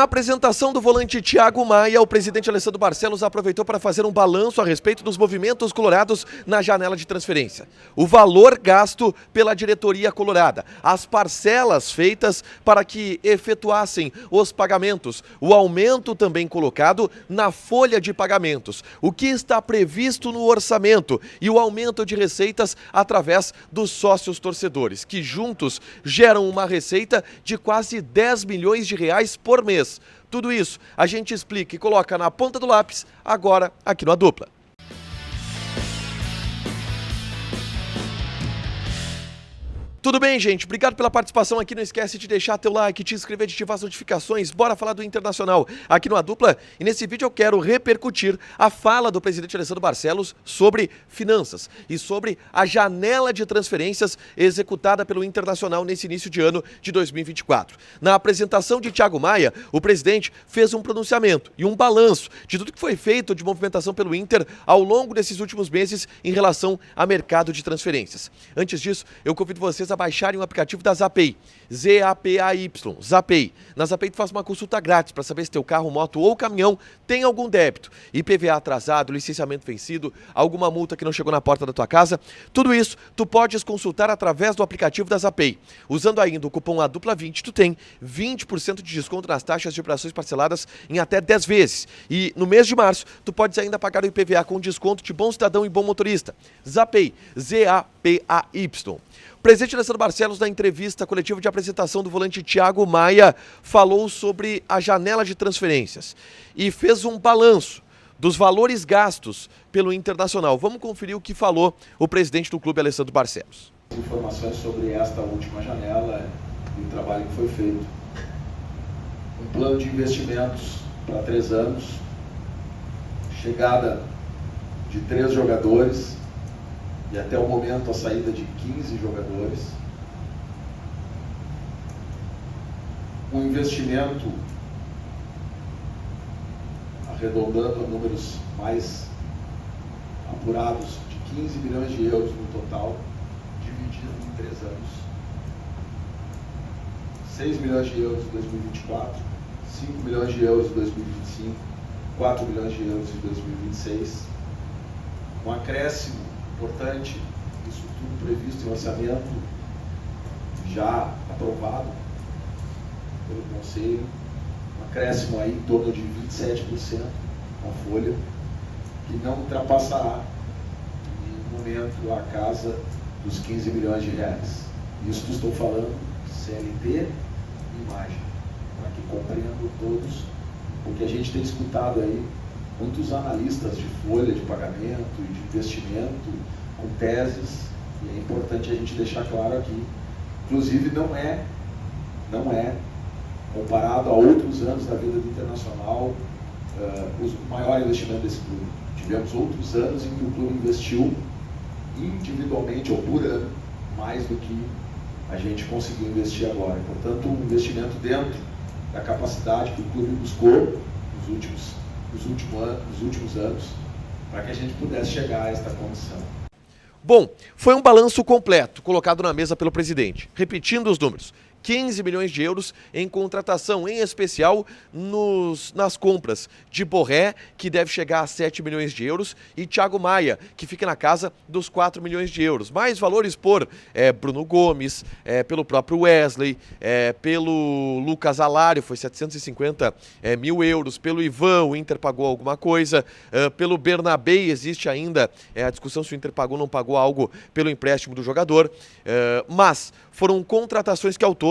Na apresentação do volante Thiago Maia, o presidente Alessandro Barcelos aproveitou para fazer um balanço a respeito dos movimentos colorados na janela de transferência. O valor gasto pela diretoria colorada, as parcelas feitas para que efetuassem os pagamentos, o aumento também colocado na folha de pagamentos, o que está previsto no orçamento e o aumento de receitas através dos sócios torcedores, que juntos geram uma receita de quase 10 milhões de reais por mês. Tudo isso a gente explica e coloca na ponta do lápis agora aqui no A Dupla. Tudo bem, gente? Obrigado pela participação aqui. Não esquece de deixar teu like, te inscrever, de ativar as notificações. Bora falar do Internacional aqui no A Dupla. E nesse vídeo eu quero repercutir a fala do presidente Alessandro Barcelos sobre finanças e sobre a janela de transferências executada pelo Internacional nesse início de ano de 2024. Na apresentação de Thiago Maia, o presidente fez um pronunciamento e um balanço de tudo que foi feito de movimentação pelo Inter ao longo desses últimos meses em relação ao mercado de transferências. Antes disso, eu convido vocês a baixarem o aplicativo da Zapay, Z-A-P-A-Y, Zapay. Na Zapay tu faz uma consulta grátis para saber se teu carro, moto ou caminhão tem algum débito, IPVA atrasado, licenciamento vencido, alguma multa que não chegou na porta da tua casa. Tudo isso tu podes consultar através do aplicativo da Zapay. Usando ainda o cupom ADUPLA20, tu tem 20% de desconto nas taxas de operações parceladas em até 10 vezes. E no mês de março, tu podes ainda pagar o IPVA com desconto de bom cidadão e bom motorista. Zapay, Z-A-P-A-Y. O presidente Alessandro Barcelos, na entrevista coletiva de apresentação do volante Thiago Maia, falou sobre a janela de transferências e fez um balanço dos valores gastos pelo Internacional. Vamos conferir o que falou o presidente do clube, Alessandro Barcelos. Informações sobre esta última janela e o trabalho que foi feito. Um plano de investimentos para 3 anos, chegada de 3 jogadores, e até o momento a saída de 15 jogadores. Um investimento, arredondando a números mais apurados, de 15 milhões de euros no total, dividido em 3 anos. 6 milhões de euros em 2024, 5 milhões de euros em 2025, 4 milhões de euros em 2026. Um acréscimo importante, isso tudo previsto em orçamento, já aprovado pelo Conselho, um acréscimo aí em torno de 27% na folha, que não ultrapassará em nenhum momento a casa dos 15 milhões de reais. Isso que estou falando, CLT e imagem, para que compreendam todos, porque a gente tem escutado aí muitos analistas de folha de pagamento e de investimento com teses, e é importante a gente deixar claro aqui, inclusive não é comparado a outros anos da vida do Internacional, o maior investimento desse clube. Tivemos outros anos em que o clube investiu individualmente ou por ano mais do que a gente conseguiu investir agora. Portanto, um investimento dentro da capacidade que o clube buscou nos últimos anos, para que a gente pudesse chegar a esta condição. Bom, foi um balanço completo colocado na mesa pelo presidente. Repetindo os números, 15 milhões de euros em contratação, em especial nas compras de Borré, que deve chegar a 7 milhões de euros, e Thiago Maia, que fica na casa dos 4 milhões de euros. Mais valores por Bruno Gomes, pelo próprio Wesley, pelo Lucas Alário, foi 750 mil euros, pelo Ivan, o Inter pagou alguma coisa, pelo Bernabé existe ainda a discussão se o Inter pagou ou não pagou algo pelo empréstimo do jogador, mas foram contratações que ao todo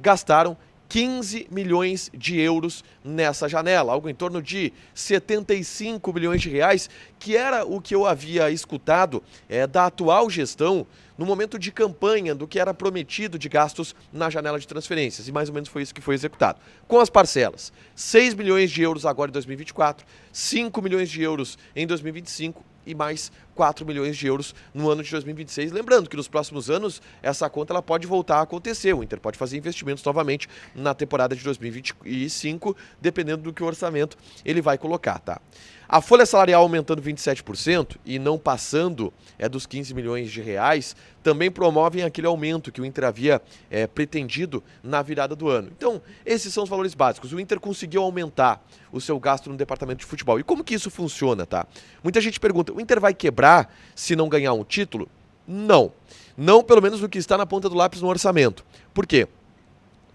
gastaram 15 milhões de euros nessa janela, algo em torno de 75 milhões de reais, que era o que eu havia escutado da atual gestão no momento de campanha do que era prometido de gastos na janela de transferências, e mais ou menos foi isso que foi executado. Com as parcelas, 6 milhões de euros agora em 2024, 5 milhões de euros em 2025 e mais 4 milhões de euros no ano de 2026. Lembrando que nos próximos anos essa conta ela pode voltar a acontecer. O Inter pode fazer investimentos novamente na temporada de 2025, dependendo do que o orçamento ele vai colocar, tá? A folha salarial aumentando 27% e não passando dos 15 milhões de reais, também promovem aquele aumento que o Inter havia pretendido na virada do ano. Então, esses são os valores básicos. O Inter conseguiu aumentar o seu gasto no departamento de futebol. E como que isso funciona, tá? Muita gente pergunta, o Inter vai quebrar se não ganhar um título? Não. Não pelo menos no que está na ponta do lápis no orçamento. Por quê?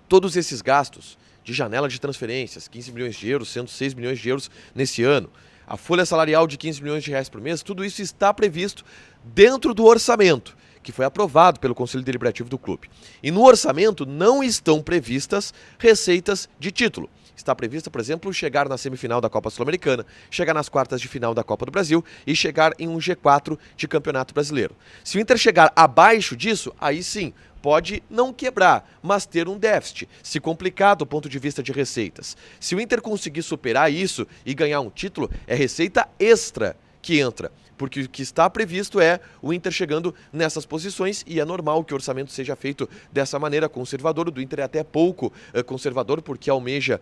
Todos esses gastos de janela de transferências, 15 milhões de euros, 106 milhões de euros nesse ano, a folha salarial de 15 milhões de reais por mês, tudo isso está previsto dentro do orçamento, que foi aprovado pelo Conselho Deliberativo do clube. E no orçamento não estão previstas receitas de título. Está prevista, por exemplo, chegar na semifinal da Copa Sul-Americana, chegar nas quartas de final da Copa do Brasil e chegar em um G4 de Campeonato Brasileiro. Se o Inter chegar abaixo disso, aí sim, pode não quebrar, mas ter um déficit, se complicar do ponto de vista de receitas. Se o Inter conseguir superar isso e ganhar um título, é receita extra que entra. Porque o que está previsto é o Inter chegando nessas posições e é normal que o orçamento seja feito dessa maneira conservador. O do Inter é até pouco conservador porque almeja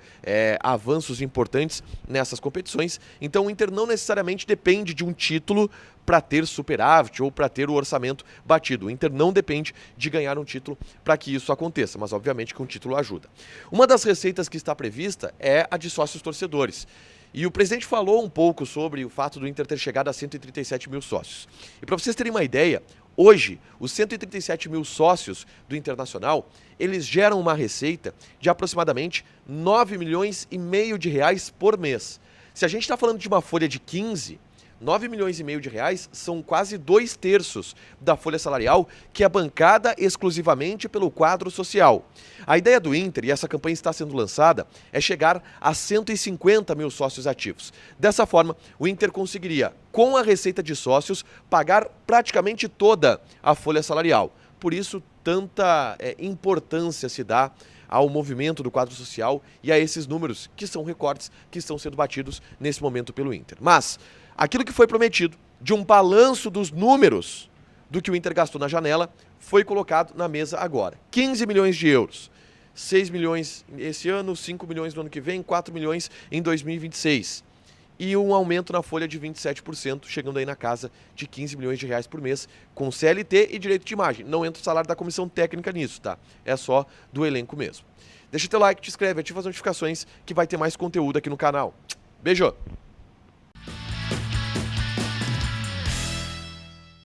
avanços importantes nessas competições. Então o Inter não necessariamente depende de um título para ter superávit ou para ter o orçamento batido. O Inter não depende de ganhar um título para que isso aconteça, mas obviamente que um título ajuda. Uma das receitas que está prevista é a de sócios torcedores. E o presidente falou um pouco sobre o fato do Inter ter chegado a 137 mil sócios. E para vocês terem uma ideia, hoje, os 137 mil sócios do Internacional, eles geram uma receita de aproximadamente 9 milhões e meio de reais por mês. Se a gente está falando de uma folha de 15, 9 milhões e meio de reais são quase 2/3 da folha salarial, que é bancada exclusivamente pelo quadro social. A ideia do Inter, e essa campanha está sendo lançada, é chegar a 150 mil sócios ativos. Dessa forma, o Inter conseguiria, com a receita de sócios, pagar praticamente toda a folha salarial. Por isso, tanta importância se dá ao movimento do quadro social e a esses números, que são recortes que estão sendo batidos nesse momento pelo Inter. Mas aquilo que foi prometido de um balanço dos números do que o Inter gastou na janela foi colocado na mesa agora. 15 milhões de euros. 6 milhões esse ano, 5 milhões no ano que vem, 4 milhões em 2026. E um aumento na folha de 27%, chegando aí na casa de 15 milhões de reais por mês, com CLT e direito de imagem. Não entra o salário da comissão técnica nisso, tá? É só do elenco mesmo. Deixa teu like, te inscreve, ativa as notificações que vai ter mais conteúdo aqui no canal. Beijo!